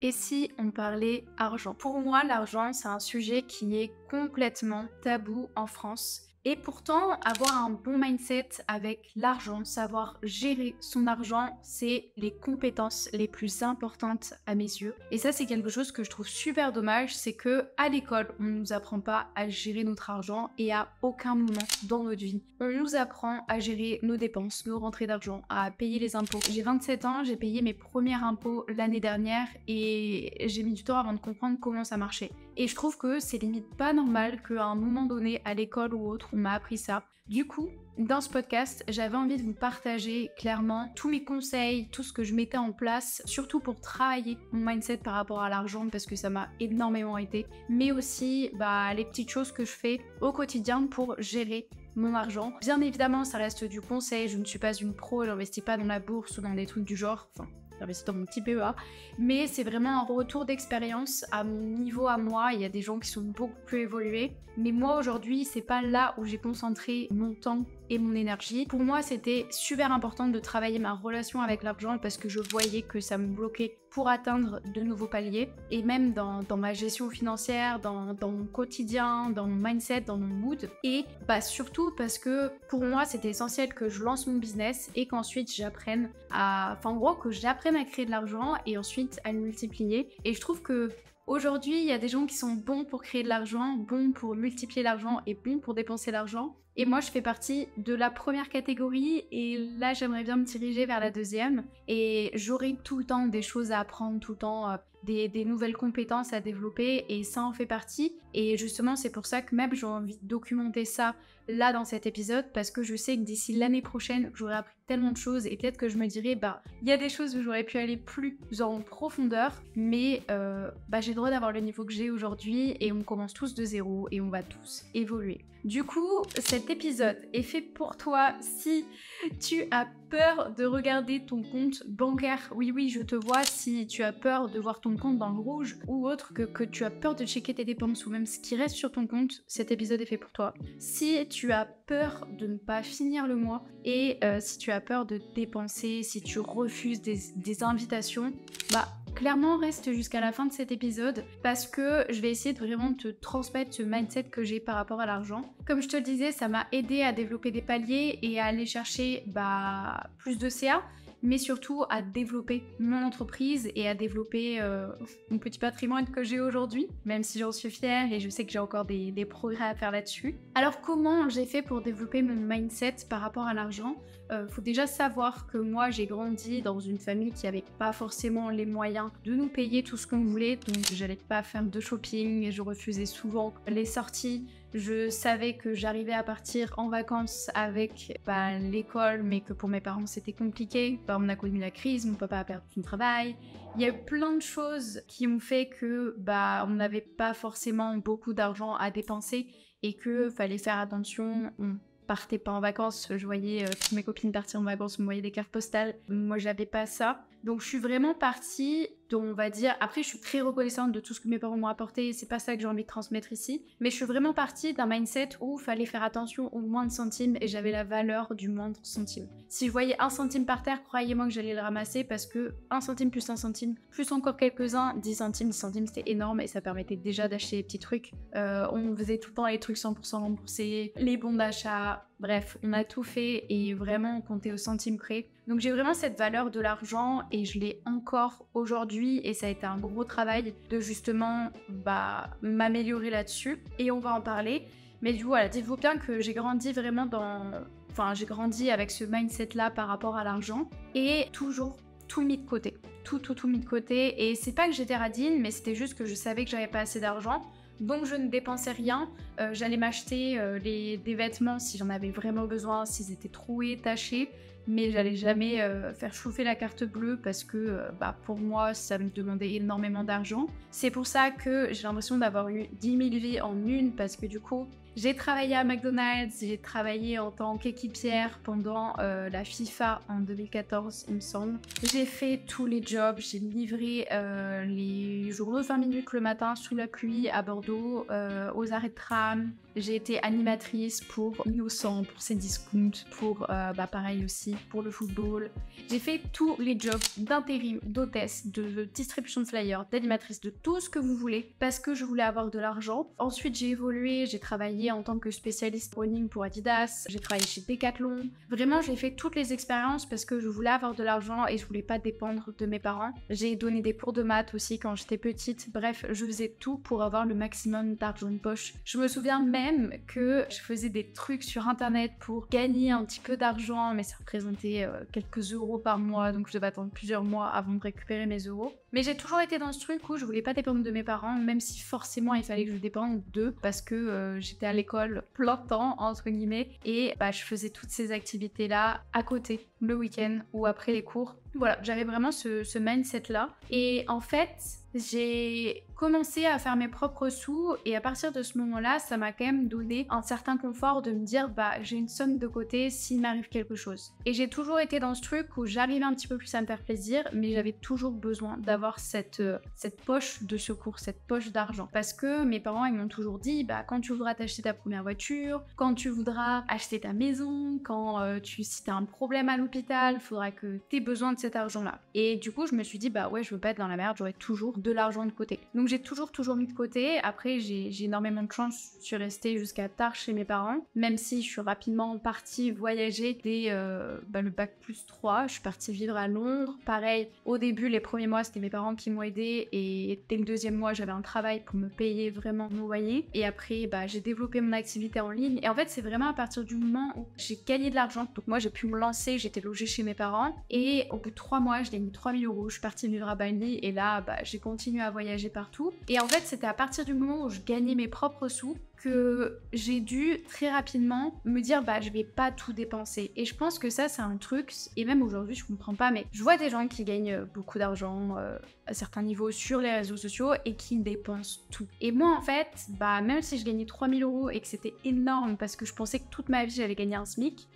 Et si on parlait argent? Pour moi, l'argent, c'est un sujet qui est complètement tabou en France. Et pourtant, avoir un bon mindset avec l'argent, savoir gérer son argent, c'est les compétences les plus importantes à mes yeux. Et ça, c'est quelque chose que je trouve super dommage, c'est que à l'école, on ne nous apprend pas à gérer notre argent et à aucun moment dans notre vie, on nous apprend à gérer nos dépenses, nos rentrées d'argent, à payer les impôts. J'ai 27 ans, j'ai payé mes premiers impôts l'année dernière et j'ai mis du temps avant de comprendre comment ça marchait. Et je trouve que c'est limite pas normal qu'à un moment donné, à l'école ou autre, on m'a appris ça. Du coup, dans ce podcast, j'avais envie de vous partager clairement tous mes conseils, tout ce que je mettais en place, surtout pour travailler mon mindset par rapport à l'argent parce que ça m'a énormément aidé, mais aussi les petites choses que je fais au quotidien pour gérer mon argent. Bien évidemment, ça reste du conseil, je ne suis pas une pro, je n'investis pas dans la bourse ou dans des trucs du genre, j'investis dans mon petit PEA, mais c'est vraiment un retour d'expérience à mon niveau à moi. Il y a des gens qui sont beaucoup plus évolués, mais moi aujourd'hui, c'est pas là où j'ai concentré mon temps et mon énergie. Pour moi, c'était super important de travailler ma relation avec l'argent parce que je voyais que ça me bloquait pour atteindre de nouveaux paliers. Et même dans ma gestion financière, dans mon quotidien, dans mon mindset, dans mon mood. Et surtout parce que pour moi, c'était essentiel que je lance mon business et qu'ensuite j'apprenne à... Enfin, en gros, que j'apprenne à créer de l'argent et ensuite à le multiplier. Et je trouve que aujourd'hui, il y a des gens qui sont bons pour créer de l'argent, bons pour multiplier l'argent et bons pour dépenser l'argent. Et moi, je fais partie de la première catégorie et là, j'aimerais bien me diriger vers la deuxième. Et j'aurai tout le temps des choses à apprendre, tout le temps des nouvelles compétences à développer et ça en fait partie. Et justement, c'est pour ça que même j'ai envie de documenter ça là dans cet épisode parce que je sais que d'ici l'année prochaine, j'aurai appris tellement de choses et peut-être que je me dirai, il y a des choses où j'aurais pu aller plus en profondeur, mais j'ai le droit d'avoir le niveau que j'ai aujourd'hui et on commence tous de zéro et on va tous évoluer. Du coup, cet épisode est fait pour toi si tu as peur de regarder ton compte bancaire. Oui, je te vois. Si tu as peur de voir ton compte dans le rouge ou autre, que tu as peur de checker tes dépenses ou même ce qui reste sur ton compte, cet épisode est fait pour toi. Si tu as peur de ne pas finir le mois et si tu as peur de dépenser, si tu refuses des invitations, clairement, reste jusqu'à la fin de cet épisode parce que je vais essayer de vraiment te transmettre ce mindset que j'ai par rapport à l'argent. Comme je te le disais, ça m'a aidé à développer des paliers et à aller chercher plus de CA, mais surtout à développer mon entreprise et à développer mon petit patrimoine que j'ai aujourd'hui, même si j'en suis fière et je sais que j'ai encore des progrès à faire là-dessus. Alors comment j'ai fait pour développer mon mindset par rapport à l'argent ? Faut déjà savoir que moi j'ai grandi dans une famille qui avait pas forcément les moyens de nous payer tout ce qu'on voulait, donc j'allais pas faire de shopping et je refusais souvent les sorties. Je savais que j'arrivais à partir en vacances avec l'école, mais que pour mes parents c'était compliqué. On a connu la crise, mon papa a perdu son travail. Il y a eu plein de choses qui ont fait que on n'avait pas forcément beaucoup d'argent à dépenser et que fallait faire attention. On partait pas en vacances, je voyais toutes mes copines partir en vacances, on me voyait des cartes postales. Moi j'avais pas ça. Donc je suis vraiment partie, on va dire, après je suis très reconnaissante de tout ce que mes parents m'ont apporté, c'est pas ça que j'ai envie de transmettre ici, mais je suis vraiment partie d'un mindset où il fallait faire attention au moindre centime et j'avais la valeur du moindre centime. Si je voyais un centime par terre, croyez-moi que j'allais le ramasser parce que un centime plus un centime, plus encore quelques-uns, 10 centimes, 10 centimes c'était énorme et ça permettait déjà d'acheter des petits trucs. On faisait tout le temps les trucs 100% remboursés, les bons d'achat, bref, on a tout fait et vraiment on comptait au centime près. Donc j'ai vraiment cette valeur de l'argent et je l'ai encore aujourd'hui et ça a été un gros travail de justement m'améliorer là-dessus et on va en parler. Mais du coup voilà, dites-vous bien que j'ai grandi vraiment j'ai grandi avec ce mindset-là par rapport à l'argent et toujours tout mis de côté. Tout mis de côté et c'est pas que j'étais radine mais c'était juste que je savais que j'avais pas assez d'argent. Donc je ne dépensais rien, j'allais m'acheter des vêtements si j'en avais vraiment besoin, s'ils étaient troués, tachés, mais j'allais jamais faire chauffer la carte bleue parce que pour moi ça me demandait énormément d'argent. C'est pour ça que j'ai l'impression d'avoir eu 10 000 vies en une parce que du coup J'ai travaillé à McDonald's, j'ai travaillé en tant qu'équipière pendant la FIFA en 2014, il me semble. J'ai fait tous les jobs, j'ai livré les journaux de 20 minutes le matin sous la pluie à Bordeaux, aux arrêts de tram. J'ai été animatrice pour Innocent, pour Cdiscount, pour pareil aussi, pour le football. J'ai fait tous les jobs d'intérim, d'hôtesse, de distribution de flyers, d'animatrice, de tout ce que vous voulez, parce que je voulais avoir de l'argent. Ensuite, j'ai évolué, j'ai travaillé en tant que spécialiste running pour Adidas, j'ai travaillé chez Decathlon. Vraiment, j'ai fait toutes les expériences parce que je voulais avoir de l'argent et je voulais pas dépendre de mes parents. J'ai donné des cours de maths aussi quand j'étais petite. Bref, je faisais tout pour avoir le maximum d'argent de poche. Je me souviens même que je faisais des trucs sur internet pour gagner un petit peu d'argent, mais ça représentait quelques euros par mois, donc je devais attendre plusieurs mois avant de récupérer mes euros. Mais j'ai toujours été dans ce truc où je voulais pas dépendre de mes parents, même si forcément il fallait que je dépende d'eux, parce que j'étais à l'école plein de temps, entre guillemets, et je faisais toutes ces activités-là à côté, le week-end ou après les cours. Voilà, j'avais vraiment ce mindset-là. Et en fait, j'ai commencé à faire mes propres sous et à partir de ce moment-là, ça m'a quand même donné un certain confort de me dire j'ai une somme de côté s'il m'arrive quelque chose. Et j'ai toujours été dans ce truc où j'arrivais un petit peu plus à me faire plaisir, mais j'avais toujours besoin d'avoir cette poche de secours, cette poche d'argent. Parce que mes parents, ils m'ont toujours dit, quand tu voudras t'acheter ta première voiture, quand tu voudras acheter ta maison, si t'as un problème à l'hôpital, il faudra que t'aies besoin de cet argent-là. Et du coup, je me suis dit, ouais, je veux pas être dans la merde, j'aurai toujours de l'argent de côté. Donc j'ai toujours mis de côté. Après, j'ai énormément de chance, je suis restée jusqu'à tard chez mes parents, même si je suis rapidement partie voyager dès le bac+3. Je suis partie vivre à Londres. Pareil, au début, les premiers mois, c'était mes parents qui m'ont aidée et dès le deuxième mois, j'avais un travail pour me payer vraiment mon loyer. Et après, j'ai développé mon activité en ligne. Et en fait, c'est vraiment à partir du moment où j'ai gagné de l'argent. Donc moi, j'ai pu me lancer, j'étais logée chez mes parents. Et au bout de 3 mois, je gagnais 3 000 €. Je suis partie vivre à Bali et là, j'ai continué à voyager partout. Et en fait, c'était à partir du moment où je gagnais mes propres sous que j'ai dû très rapidement me dire je vais pas tout dépenser. Et je pense que ça c'est un truc, et même aujourd'hui je comprends pas, mais je vois des gens qui gagnent beaucoup d'argent à certains niveaux sur les réseaux sociaux et qui dépensent tout. Et moi en fait, même si je gagnais 3 000 € et que c'était énorme parce que je pensais que toute ma vie j'allais gagner un SMIC,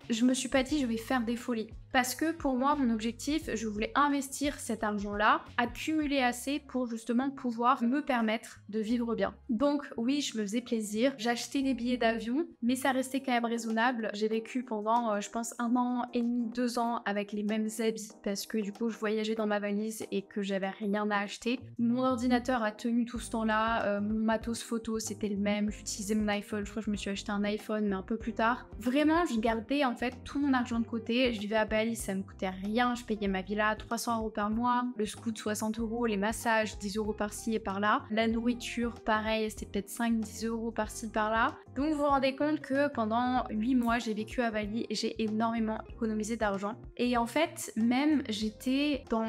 je me suis pas dit je vais faire des folies. Parce que pour moi, mon objectif, je voulais investir cet argent-là, accumuler assez pour justement pouvoir me permettre de vivre bien. Donc oui, je me faisais plaisir, j'achetais des billets d'avion, mais ça restait quand même raisonnable. J'ai vécu pendant, je pense, 1 an et demi, 2 ans avec les mêmes habits parce que du coup, je voyageais dans ma valise et que j'avais rien à acheter. Mon ordinateur a tenu tout ce temps-là, mon matos photo, c'était le même, j'utilisais mon iPhone, je crois que je me suis acheté un iPhone, mais un peu plus tard. Vraiment, je gardais en fait tout mon argent de côté, je vivais à Bali, ça me coûtait rien, je payais ma villa 300 € par mois, le scoot 60 €, les massages 10 € par-ci et par-là, la nourriture pareil, c'était peut-être 5-10 € par-ci par-là. Donc vous vous rendez compte que pendant 8 mois j'ai vécu à Bali et j'ai énormément économisé d'argent. Et en fait même j'étais dans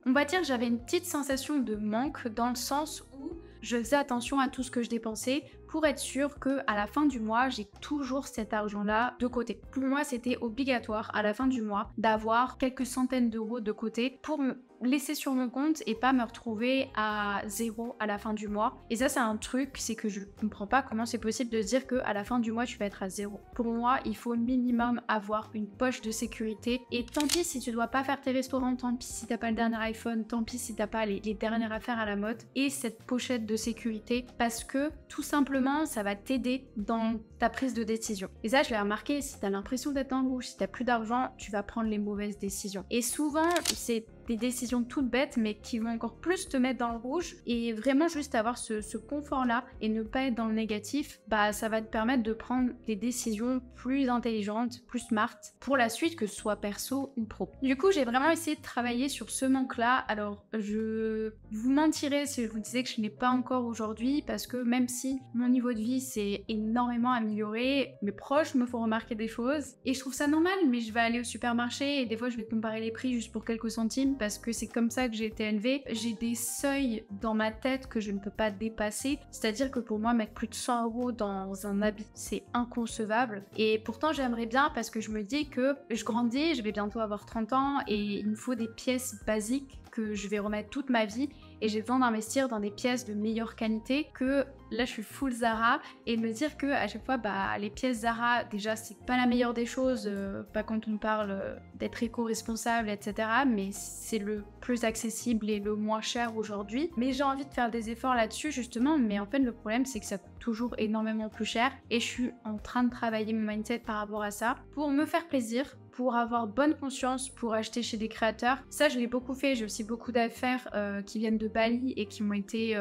on va dire j'avais une petite sensation de manque dans le sens où je faisais attention à tout ce que je dépensais pour être sûre que à la fin du mois, j'ai toujours cet argent-là de côté. Pour moi, c'était obligatoire à la fin du mois d'avoir quelques centaines d'euros de côté pour me laisser sur mon compte et pas me retrouver à 0 à la fin du mois. Et ça, c'est un truc, c'est que je comprends pas comment c'est possible de se dire que à la fin du mois, tu vas être à 0. Pour moi, il faut au minimum avoir une poche de sécurité. Et tant pis si tu dois pas faire tes restaurants, tant pis si t'as pas le dernier iPhone, tant pis si t'as pas les dernières affaires à la mode. Et cette pochette de sécurité, parce que tout simplement, ça va t'aider dans ta prise de décision. Et ça, je l'ai remarqué, si t'as l'impression d'être dans le rouge, si t'as plus d'argent, tu vas prendre les mauvaises décisions. Et souvent, c'est des décisions toutes bêtes mais qui vont encore plus te mettre dans le rouge, et vraiment juste avoir ce confort là et ne pas être dans le négatif, ça va te permettre de prendre des décisions plus intelligentes, plus smart pour la suite, que ce soit perso ou pro. Du coup j'ai vraiment essayé de travailler sur ce manque là. Alors je vous mentirais si je vous disais que je n'ai pas encore aujourd'hui, parce que même si mon niveau de vie s'est énormément amélioré, mes proches me font remarquer des choses et je trouve ça normal, mais je vais aller au supermarché et des fois je vais comparer les prix juste pour quelques centimes parce que c'est comme ça que j'ai été élevée. J'ai des seuils dans ma tête que je ne peux pas dépasser, c'est-à-dire que pour moi mettre plus de 100 € dans un habit c'est inconcevable, et pourtant j'aimerais bien parce que je me dis que je grandis, je vais bientôt avoir 30 ans et il me faut des pièces basiques que je vais remettre toute ma vie et j'ai besoin d'investir dans des pièces de meilleure qualité que là je suis full Zara et de me dire que à chaque fois les pièces Zara déjà c'est pas la meilleure des choses, pas quand on parle d'être éco-responsable etc, mais c'est le plus accessible et le moins cher aujourd'hui. Mais j'ai envie de faire des efforts là-dessus justement, mais en fait le problème c'est que ça coûte toujours énormément plus cher et je suis en train de travailler mon mindset par rapport à ça pour me faire plaisir, pour avoir bonne conscience, pour acheter chez des créateurs. Ça, je l'ai beaucoup fait. J'ai aussi beaucoup d'affaires qui viennent de Bali et qui ont été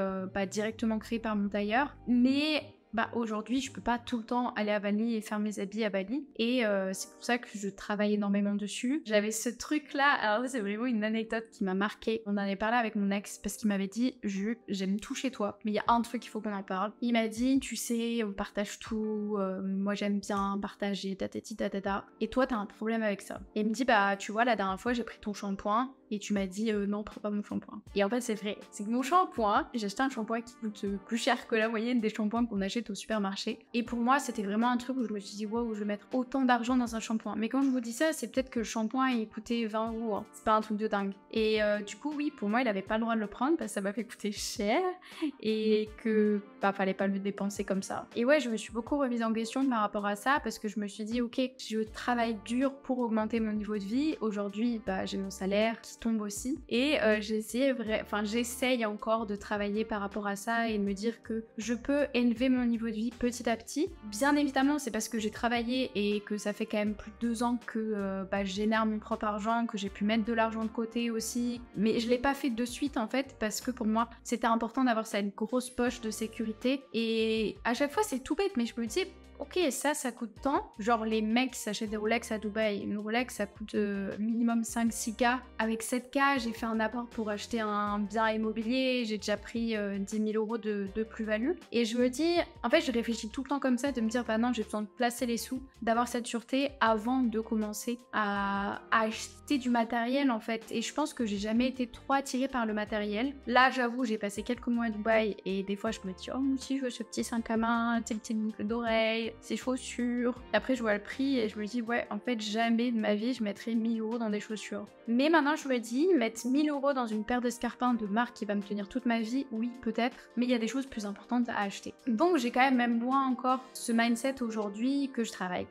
directement créées par mon tailleur. Mais aujourd'hui, je peux pas tout le temps aller à Bali et faire mes habits à Bali. Et c'est pour ça que je travaille énormément dessus. J'avais ce truc-là. Alors, c'est vraiment une anecdote qui m'a marquée. On en avait parlé avec mon ex parce qu'il m'avait dit j'aime tout chez toi, mais il y a un truc qu'il faut qu'on en parle. Il m'a dit tu sais, on partage tout. Moi, j'aime bien partager, tatati tatata. Et toi, t'as un problème avec ça. Et il me dit tu vois, la dernière fois, j'ai pris ton shampoing. Et tu m'as dit non, prends pas mon shampoing. Et en fait, c'est vrai. C'est que mon shampoing, j'ai acheté un shampoing qui coûte plus cher que la moyenne des shampoings qu'on achète au supermarché. Et pour moi, c'était vraiment un truc où je me suis dit, waouh, je vais mettre autant d'argent dans un shampoing. Mais quand je vous dis ça, c'est peut-être que le shampoing il coûtait 20 €. Hein. C'est pas un truc de dingue. Et du coup, oui, pour moi, il avait pas le droit de le prendre parce que ça m'a fait coûter cher et que fallait pas le dépenser comme ça. Et ouais, je me suis beaucoup remise en question par rapport à ça parce que je me suis dit, ok, je travaille dur pour augmenter mon niveau de vie. Aujourd'hui, j'ai mon salaire qui tombe aussi et j'essaye encore de travailler par rapport à ça et de me dire que je peux élever mon niveau de vie petit à petit. Bien évidemment, c'est parce que j'ai travaillé et que ça fait quand même plus de 2 ans que je génère mon propre argent, que j'ai pu mettre de l'argent de côté aussi, mais je l'ai pas fait de suite en fait parce que pour moi c'était important d'avoir ça, une grosse poche de sécurité. Et à chaque fois c'est tout bête, mais je me dis ok, ça coûte tant. Genre les mecs qui s'achètent des Rolex à Dubaï, une Rolex ça coûte minimum 5-6K. Avec 7K, j'ai fait un apport pour acheter un bien immobilier, j'ai déjà pris 10 000 € de plus-value. Et je me dis, en fait je réfléchis tout le temps comme ça, de me dire non, j'ai besoin de placer les sous, d'avoir cette sûreté avant de commencer à acheter du matériel en fait. Et je pense que j'ai jamais été trop attirée par le matériel. Là j'avoue, j'ai passé quelques mois à Dubaï et des fois je me dis, oh si je veux ce petit sac à main, ces petites boucles d'oreilles, ces chaussures. Et après je vois le prix et je me dis ouais, en fait jamais de ma vie je mettrais 1000 € dans des chaussures. Mais maintenant je me dis, mettre 1000 € dans une paire d'escarpins de marque qui va me tenir toute ma vie, oui peut-être, mais il y a des choses plus importantes à acheter. Donc j'ai quand même moi encore ce mindset aujourd'hui que je travaille.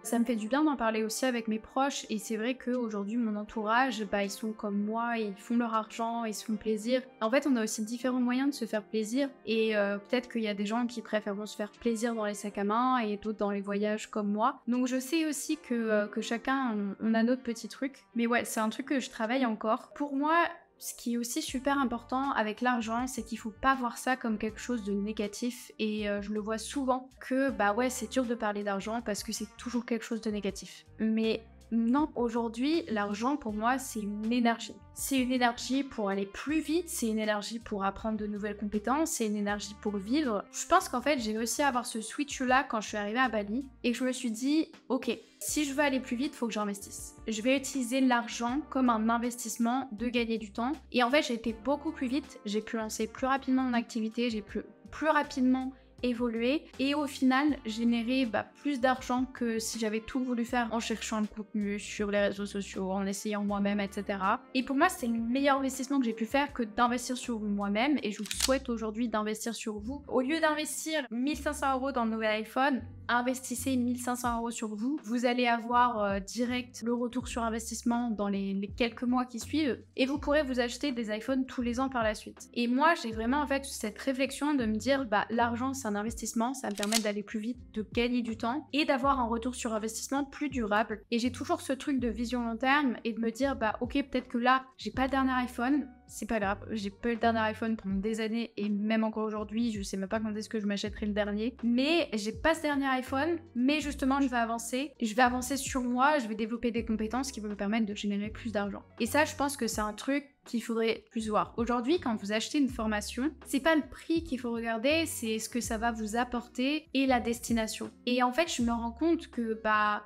Ça me fait du bien d'en parler aussi avec mes proches et c'est vrai qu'aujourd'hui mon entourage, ils sont comme moi, ils font leur argent, ils se font plaisir. En fait on a aussi différents moyens de se faire plaisir et peut-être qu'il y a des gens qui préfèrent se faire plaisir dans les sacs à main et d'autres dans les voyages comme moi. Donc je sais aussi que chacun on a notre petit truc. Mais ouais, c'est un truc que je travaille encore. Pour moi, ce qui est aussi super important avec l'argent, c'est qu'il faut pas voir ça comme quelque chose de négatif et je le vois souvent que c'est dur de parler d'argent parce que c'est toujours quelque chose de négatif. Mais non, aujourd'hui, l'argent pour moi, c'est une énergie. C'est une énergie pour aller plus vite, c'est une énergie pour apprendre de nouvelles compétences, c'est une énergie pour vivre. Je pense qu'en fait, j'ai réussi à avoir ce switch-là quand je suis arrivée à Bali et que je me suis dit, ok, si je veux aller plus vite, il faut que j'investisse. Je vais utiliser l'argent comme un investissement de gagner du temps. Et en fait, j'ai été beaucoup plus vite, j'ai pu lancer plus rapidement mon activité, j'ai pu plus rapidement évoluer et au final générer plus d'argent que si j'avais tout voulu faire en cherchant le contenu sur les réseaux sociaux, en essayant moi-même, etc. Et pour moi, c'est le meilleur investissement que j'ai pu faire que d'investir sur moi-même et je vous souhaite aujourd'hui d'investir sur vous. Au lieu d'investir 1500 € dans le nouvel iPhone, investissez 1500 € sur vous. Vous allez avoir direct le retour sur investissement dans les quelques mois qui suivent et vous pourrez vous acheter des iPhones tous les ans par la suite. Et moi, j'ai vraiment en fait cette réflexion de me dire l'argent c'est un investissement, ça me permet d'aller plus vite, de gagner du temps et d'avoir un retour sur investissement plus durable. Et j'ai toujours ce truc de vision long terme et de me dire ok, peut-être que là j'ai pas le dernier iPhone, c'est pas grave, j'ai pas eu le dernier iPhone pendant des années et même encore aujourd'hui, je sais même pas quand est-ce que je m'achèterai le dernier, mais j'ai pas ce dernier iPhone, mais justement je vais avancer sur moi, je vais développer des compétences qui vont me permettre de générer plus d'argent. Et ça, je pense que c'est un truc qu'il faudrait plus voir. Aujourd'hui, quand vous achetez une formation, c'est pas le prix qu'il faut regarder, c'est ce que ça va vous apporter et la destination. Et en fait, je me rends compte que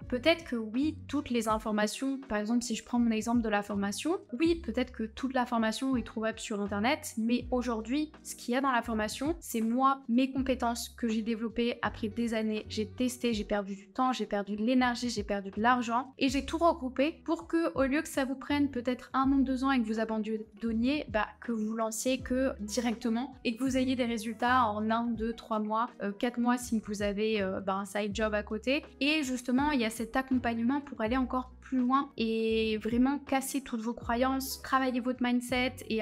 peut-être que oui, toutes les informations, par exemple, si je prends mon exemple de la formation, oui, peut-être que toute la formation est trouvable sur internet, mais aujourd'hui, ce qu'il y a dans la formation, c'est moi, mes compétences que j'ai développées après des années, j'ai testé, j'ai perdu du temps, j'ai perdu de l'énergie, j'ai perdu de l'argent et j'ai tout regroupé pour que, au lieu que ça vous prenne peut-être 1 an, 2 ans et que vous abandonniez donniez, que vous lanciez que directement et que vous ayez des résultats en 1, 2, 3 mois, 4 mois si vous avez un side job à côté. Et justement, il y a cet accompagnement pour aller encore plus loin et vraiment casser toutes vos croyances, travailler votre mindset et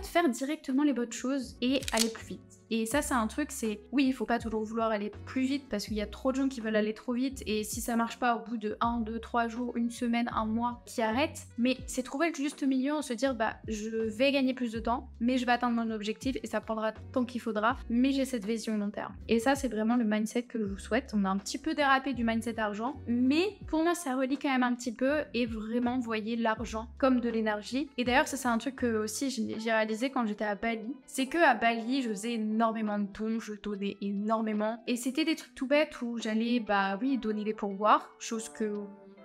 faire directement les bonnes choses et aller plus vite. Et ça, c'est un truc, oui, il faut pas toujours vouloir aller plus vite parce qu'il y a trop de gens qui veulent aller trop vite et si ça marche pas au bout de 1, 2, 3 jours, une semaine, un mois, qui arrêtent. Mais c'est trouver le juste milieu en se dire, je vais gagner plus de temps, mais je vais atteindre mon objectif et ça prendra le temps qu'il faudra, mais j'ai cette vision long terme. Et ça, c'est vraiment le mindset que je vous souhaite. On a un petit peu dérapé du mindset argent, mais pour moi, ça relie quand même un petit peu et vraiment voyez l'argent comme de l'énergie. Et d'ailleurs, ça, c'est un truc que aussi j'ai réalisé quand j'étais à Bali. C'est que à Bali, je faisais énormément de dons, je donnais énormément. Et c'était des trucs tout bêtes où j'allais, donner des pourboires, chose que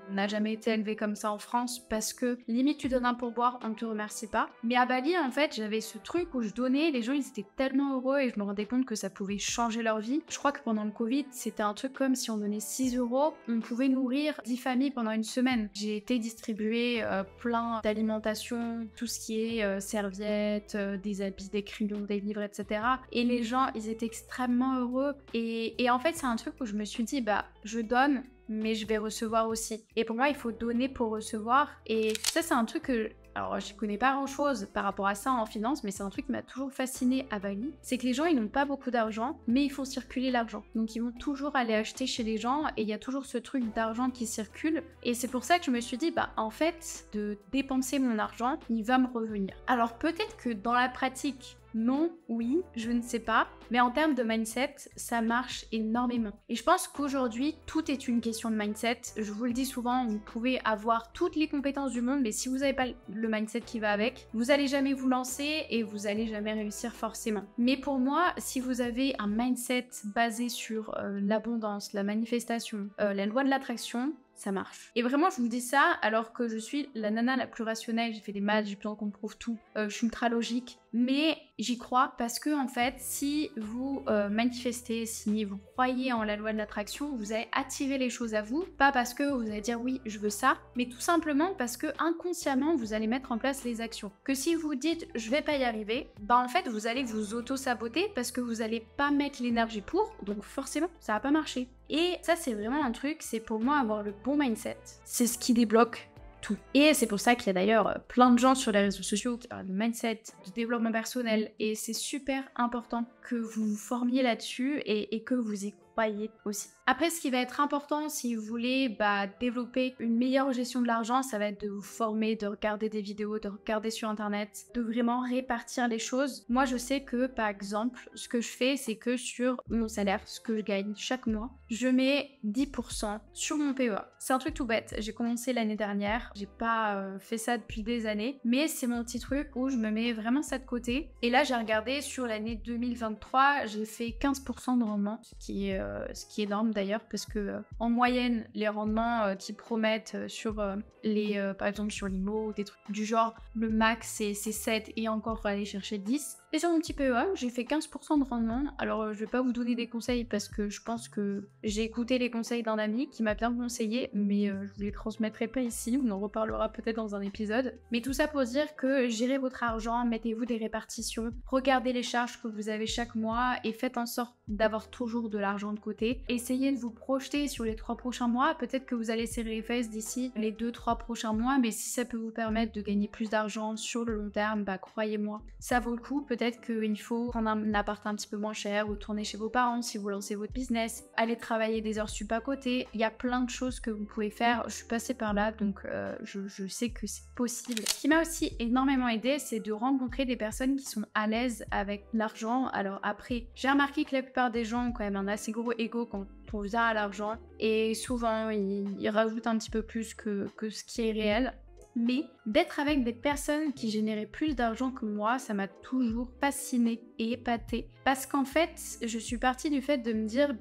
on n'a jamais été élevé comme ça en France parce que limite tu donnes un pourboire, on ne te remercie pas. Mais à Bali, en fait, j'avais ce truc où je donnais, les gens ils étaient tellement heureux et je me rendais compte que ça pouvait changer leur vie. Je crois que pendant le Covid, c'était un truc comme si on donnait 6 €, on pouvait nourrir 10 familles pendant une semaine. J'ai été distribuer plein d'alimentation, tout ce qui est serviettes, des habits, des crayons, des livres, etc. Et les gens, ils étaient extrêmement heureux. Et en fait, c'est un truc où je me suis dit, je donne, mais je vais recevoir aussi. Et pour moi, il faut donner pour recevoir. Et ça, c'est un truc que... Alors, je connais pas grand-chose par rapport à ça en finance, mais c'est un truc qui m'a toujours fasciné à Bali. C'est que les gens, ils n'ont pas beaucoup d'argent, mais ils font circuler l'argent. Donc, ils vont toujours aller acheter chez les gens et il y a toujours ce truc d'argent qui circule. Et c'est pour ça que je me suis dit, en fait, de dépenser mon argent, il va me revenir. Alors, peut-être que dans la pratique... Non, oui, je ne sais pas. Mais en termes de mindset, ça marche énormément. Et je pense qu'aujourd'hui, tout est une question de mindset. Je vous le dis souvent, vous pouvez avoir toutes les compétences du monde, mais si vous n'avez pas le mindset qui va avec, vous n'allez jamais vous lancer et vous n'allez jamais réussir forcément. Mais pour moi, si vous avez un mindset basé sur l'abondance, la manifestation, la loi de l'attraction, ça marche. Et vraiment, je vous dis ça alors que je suis la nana la plus rationnelle, j'ai fait des maths, j'ai besoin qu'on me prouve tout, je suis ultra logique, mais j'y crois parce que en fait, si vous manifestez, si vous croyez en la loi de l'attraction, vous allez attirer les choses à vous, pas parce que vous allez dire oui, je veux ça, mais tout simplement parce que inconsciemment, vous allez mettre en place les actions. Que si vous dites je vais pas y arriver, en fait, vous allez vous auto-saboter parce que vous allez pas mettre l'énergie pour, donc forcément, ça va pas marcher. Et ça, c'est vraiment un truc, c'est pour moi avoir le bon mindset. C'est ce qui débloque tout. Et c'est pour ça qu'il y a d'ailleurs plein de gens sur les réseaux sociaux qui parlent de mindset, de développement personnel. Et c'est super important que vous vous formiez là-dessus et que vous y croyez aussi. Après, ce qui va être important si vous voulez développer une meilleure gestion de l'argent, ça va être de vous former, de regarder des vidéos, de regarder sur internet, de vraiment répartir les choses. Moi, je sais que, par exemple, ce que je fais, c'est que sur mon salaire, ce que je gagne chaque mois, je mets 10% sur mon PEA. C'est un truc tout bête. J'ai commencé l'année dernière. J'ai pas fait ça depuis des années, mais c'est mon petit truc où je me mets vraiment ça de côté. Et là, j'ai regardé sur l'année 2023, j'ai fait 15% de rendement, ce qui est énorme d'ailleurs, parce que en moyenne, les rendements qu'ils promettent sur par exemple sur l'IMO, des trucs du genre, le max c'est 7 et encore faut aller chercher 10. Et sur mon petit PEA, j'ai fait 15% de rendement. Alors je vais pas vous donner des conseils parce que je pense que j'ai écouté les conseils d'un ami qui m'a bien conseillé, mais je vous les transmettrai pas ici, on en reparlera peut-être dans un épisode. Mais tout ça pour dire que gérez votre argent, mettez-vous des répartitions, regardez les charges que vous avez chaque mois et faites en sorte d'avoir toujours de l'argent de côté. Essayez de vous projeter sur les 3 prochains mois, peut-être que vous allez serrer les fesses d'ici les 2-3 prochains mois, mais si ça peut vous permettre de gagner plus d'argent sur le long terme, croyez-moi, ça vaut le coup. Peut-être qu'il faut prendre un appart un petit peu moins cher, retourner chez vos parents si vous lancez votre business, aller travailler des heures sup à côté. Il y a plein de choses que vous pouvez faire. Je suis passée par là, donc je sais que c'est possible. Ce qui m'a aussi énormément aidé, c'est de rencontrer des personnes qui sont à l'aise avec l'argent. Alors après, j'ai remarqué que la plupart des gens ont quand même un assez gros ego quand on vient à l'argent, et souvent ils rajoutent un petit peu plus que ce qui est réel. Mais d'être avec des personnes qui généraient plus d'argent que moi, ça m'a toujours fascinée et épatée. Parce qu'en fait, je suis partie du fait de me dire,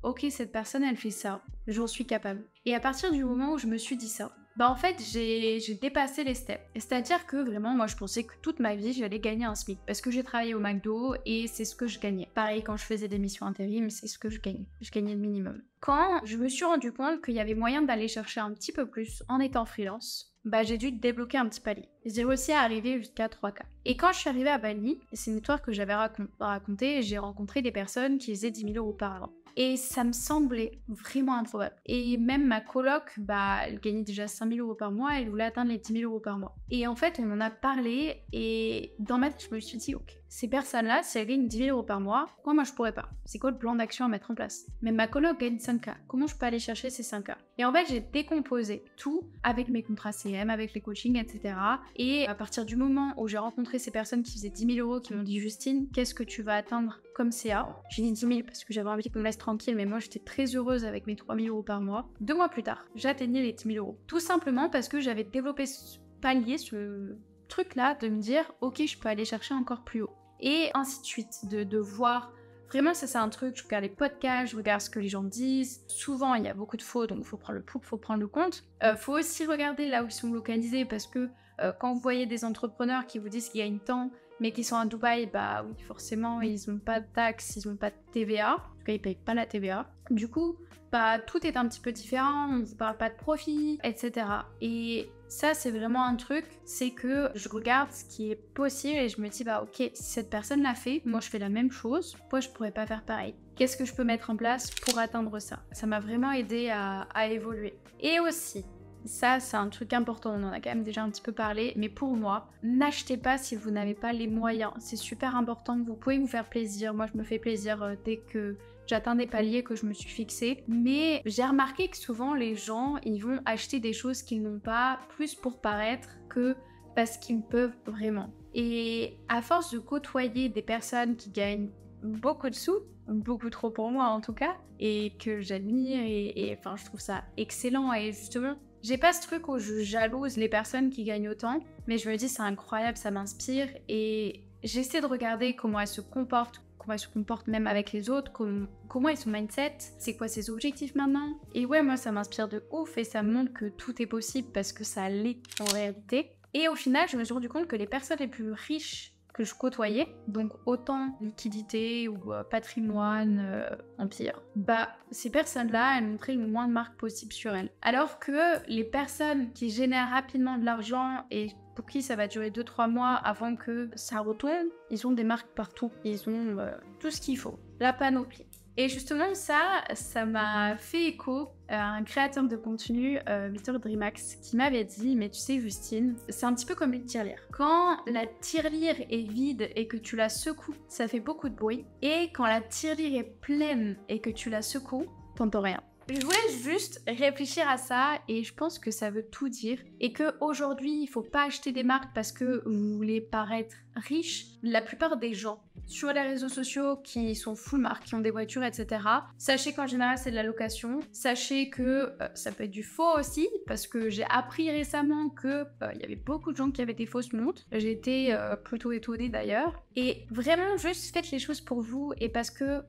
ok, cette personne, elle fait ça, j'en suis capable. Et à partir du moment où je me suis dit ça, en fait, j'ai dépassé les steps. C'est-à-dire que vraiment, moi, je pensais que toute ma vie, j'allais gagner un SMIC. Parce que j'ai travaillé au McDo et c'est ce que je gagnais. Pareil, quand je faisais des missions intérim, c'est ce que je gagnais. Je gagnais le minimum. Quand je me suis rendu compte qu'il y avait moyen d'aller chercher un petit peu plus en étant freelance, bah j'ai dû débloquer un petit palier. J'ai réussi à arriver jusqu'à 3K. Et quand je suis arrivée à Bali, c'est une histoire que j'avais racontée, j'ai rencontré des personnes qui faisaient 10 000 € par an. Et ça me semblait vraiment improbable. Et même ma coloc, bah, elle gagnait déjà 5 000 € par mois, elle voulait atteindre les 10 000 € par mois. Et en fait, on en a parlé, et dans ma tête, je me suis dit, ok, ces personnes-là, si elles gagnent 10 000 € par mois, pourquoi moi je pourrais pas? C'est quoi le plan d'action à mettre en place? Mais ma coloc gagne 5K, comment je peux aller chercher ces 5K? Et en fait, j'ai décomposé tout avec mes contrats CM, avec les coachings, etc. Et à partir du moment où j'ai rencontré ces personnes qui faisaient 10 000 € qui m'ont dit, Justine, qu'est-ce que tu vas atteindre comme CA? J'ai dit 10 000 parce que j'avais envie qu'on me laisse tranquille, mais moi j'étais très heureuse avec mes 3 000 € par mois. 2 mois plus tard, j'atteignais les 10 000 €. Tout simplement parce que j'avais développé ce palier, ce truc-là, de me dire, ok, je peux aller chercher encore plus haut. Et ainsi de suite, de voir. Vraiment, ça c'est un truc, je regarde les podcasts, je regarde ce que les gens disent. Souvent, il y a beaucoup de faux, donc il faut prendre le pour, il faut prendre le contre. Faut aussi regarder là où ils sont localisés, parce que quand vous voyez des entrepreneurs qui vous disent qu'ils gagnent tant, mais qui sont à Dubaï, bah oui, forcément, ils n'ont pas de taxes, ils n'ont pas de TVA. En tout cas, ils ne payent pas la TVA. Du coup, bah, tout est un petit peu différent, on ne vous parle pas de profit, etc. Et ça, c'est vraiment un truc, c'est que je regarde ce qui est possible et je me dis, bah ok, si cette personne l'a fait, moi je fais la même chose, pourquoi je pourrais pas faire pareil? Qu'est-ce que je peux mettre en place pour atteindre ça? Ça m'a vraiment aidé à évoluer. Et aussi, ça, c'est un truc important, on en a quand même déjà un petit peu parlé, mais pour moi, n'achetez pas si vous n'avez pas les moyens. C'est super important, vous pouvez vous faire plaisir. Moi, je me fais plaisir dès que j'atteins des paliers que je me suis fixés. Mais j'ai remarqué que souvent, les gens, ils vont acheter des choses qu'ils n'ont pas, plus pour paraître que parce qu'ils peuvent vraiment. Et à force de côtoyer des personnes qui gagnent beaucoup de sous, beaucoup trop pour moi en tout cas, et que j'admire, et enfin, je trouve ça excellent, et justement, j'ai pas ce truc où je jalouse les personnes qui gagnent autant, mais je me dis c'est incroyable, ça m'inspire, et j'essaie de regarder comment elles se comportent même avec les autres, comment est son mindset, c'est quoi ses objectifs maintenant. Et ouais, moi ça m'inspire de ouf et ça me montre que tout est possible parce que ça l'est en réalité. Et au final, je me suis rendu compte que les personnes les plus riches que je côtoyais, donc autant liquidité ou patrimoine, empire, bah ces personnes-là, elles montraient le moins de marques possible sur elles. Alors que les personnes qui génèrent rapidement de l'argent et pour qui ça va durer 2-3 mois avant que ça retombe, ils ont des marques partout, ils ont tout ce qu'il faut, la panoplie. Et justement ça m'a fait écho à un créateur de contenu, Mr. Dreamax, qui m'avait dit, mais tu sais Justine, c'est un petit peu comme une tirelire. Quand la tirelire est vide et que tu la secoues, ça fait beaucoup de bruit. Et quand la tirelire est pleine et que tu la secoues, t'entends rien. Je voulais juste réfléchir à ça et je pense que ça veut tout dire. Et qu'aujourd'hui, il faut pas acheter des marques parce que vous voulez paraître riche. La plupart des gens sur les réseaux sociaux qui sont full marques, qui ont des voitures, etc. Sachez qu'en général, c'est de la location. Sachez que ça peut être du faux aussi, parce que j'ai appris récemment que il y avait beaucoup de gens qui avaient des fausses montres. J'ai été plutôt étonnée d'ailleurs. Et vraiment, juste faites les choses pour vous et parce que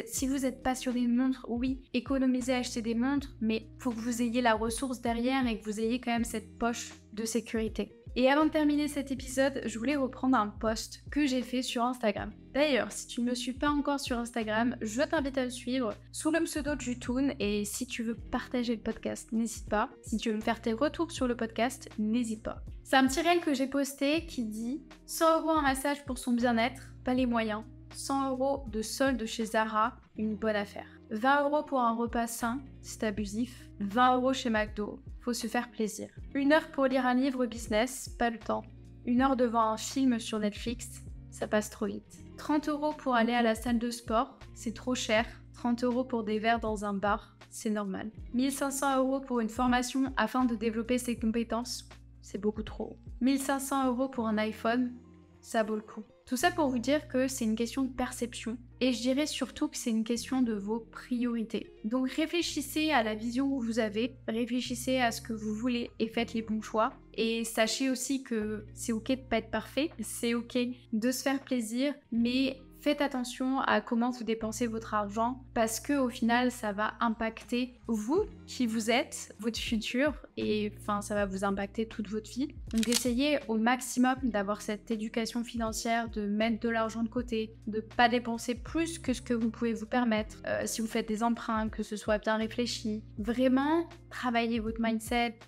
si vous êtes passionné de montres, oui, économisez, achetez des montres, mais faut que vous ayez la ressource derrière et que vous ayez quand même cette poche de sécurité. Et avant de terminer cet épisode, je voulais reprendre un post que j'ai fait sur Instagram. D'ailleurs, si tu ne me suis pas encore sur Instagram, je t'invite à me suivre sous le pseudo de Jutoun. Et si tu veux partager le podcast, n'hésite pas. Si tu veux me faire tes retours sur le podcast, n'hésite pas. C'est un petit réel que j'ai posté qui dit 100 € un massage pour son bien-être, pas les moyens. 100 € de solde chez Zara, une bonne affaire. 20 € pour un repas sain, c'est abusif. 20 € chez McDo, faut se faire plaisir. 1 heure pour lire un livre business, pas le temps. 1 heure devant un film sur Netflix, ça passe trop vite. 30 € pour aller à la salle de sport, c'est trop cher. 30 € pour des verres dans un bar, c'est normal. 1500 € pour une formation afin de développer ses compétences, c'est beaucoup trop. 1500 € pour un iPhone, ça vaut le coup. Tout ça pour vous dire que c'est une question de perception et je dirais surtout que c'est une question de vos priorités. Donc réfléchissez à la vision que vous avez, réfléchissez à ce que vous voulez et faites les bons choix. Et sachez aussi que c'est ok de pas être parfait, c'est ok de se faire plaisir, mais faites attention à comment vous dépensez votre argent parce que au final, ça va impacter vous, qui vous êtes, votre futur et enfin, ça va vous impacter toute votre vie. Donc, essayez au maximum d'avoir cette éducation financière, de mettre de l'argent de côté, de pas dépenser plus que ce que vous pouvez vous permettre. Si vous faites des emprunts, que ce soit bien réfléchi. Vraiment, travaillez votre mindset.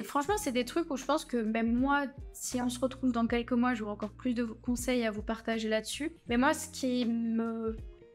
Franchement, c'est des trucs où je pense que même moi, si on se retrouve dans quelques mois, j'aurai encore plus de conseils à vous partager là-dessus. Mais moi, ce qui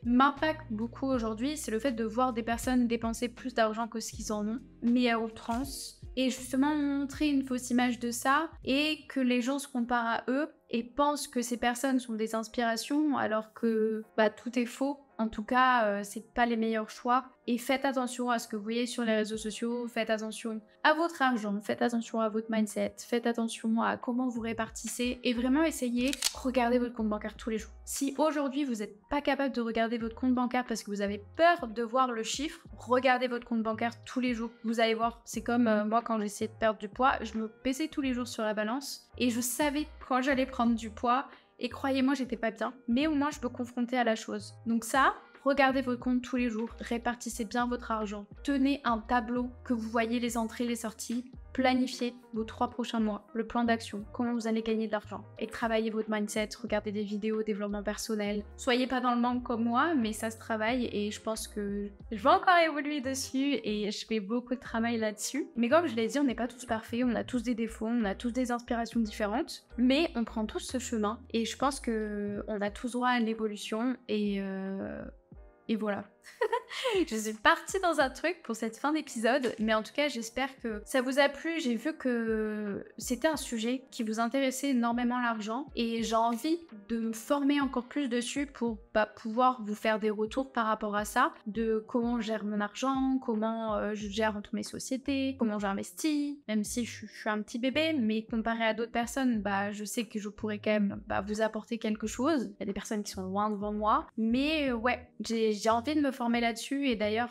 m'impacte beaucoup aujourd'hui, c'est le fait de voir des personnes dépenser plus d'argent que ce qu'ils en ont, mais à outrance. Et justement montrer une fausse image de ça et que les gens se comparent à eux et pensent que ces personnes sont des inspirations alors que tout est faux. En tout cas, c'est pas les meilleurs choix. Et faites attention à ce que vous voyez sur les réseaux sociaux, faites attention à votre argent, faites attention à votre mindset, faites attention à comment vous répartissez et vraiment essayez, regardez votre compte bancaire tous les jours. Si aujourd'hui vous n'êtes pas capable de regarder votre compte bancaire parce que vous avez peur de voir le chiffre, regardez votre compte bancaire tous les jours. Vous allez voir, c'est comme moi quand j'essayais de perdre du poids, je me pesais tous les jours sur la balance et je savais quand j'allais prendre du poids. Et croyez-moi, j'étais pas bien, mais au moins je me confrontais à la chose. Donc ça, regardez votre compte tous les jours, répartissez bien votre argent, tenez un tableau que vous voyez les entrées, les sorties, planifiez vos 3 prochains mois, le plan d'action, comment vous allez gagner de l'argent et travaillez votre mindset, regardez des vidéos, développement personnel. Soyez pas dans le manque comme moi, mais ça se travaille et je pense que je vais encore évoluer dessus et je fais beaucoup de travail là-dessus. Mais comme je l'ai dit, on n'est pas tous parfaits, on a tous des défauts, on a tous des inspirations différentes, mais on prend tous ce chemin et je pense que on a tous droit à l'évolution et voilà. Je suis partie dans un truc pour cette fin d'épisode, mais en tout cas j'espère que ça vous a plu. J'ai vu que c'était un sujet qui vous intéressait énormément, l'argent, et j'ai envie de me former encore plus dessus pour pouvoir vous faire des retours par rapport à ça, de comment je gère mon argent, comment je gère entre mes sociétés, comment j'investis, même si je suis un petit bébé, mais comparé à d'autres personnes, je sais que je pourrais quand même vous apporter quelque chose. Il y a des personnes qui sont loin devant moi, mais ouais, j'ai envie de me former là-dessus. Et d'ailleurs,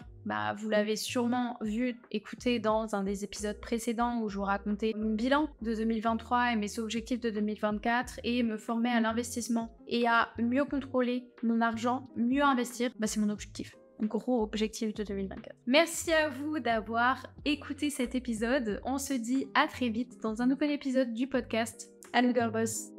vous l'avez sûrement vu, écouté dans un des épisodes précédents où je vous racontais mon bilan de 2023 et mes objectifs de 2024 et me former à l'investissement et à mieux contrôler mon argent, mieux investir, c'est mon objectif. Un gros objectif de 2024. Merci à vous d'avoir écouté cet épisode. On se dit à très vite dans un nouvel épisode du podcast Anne Girl Boss.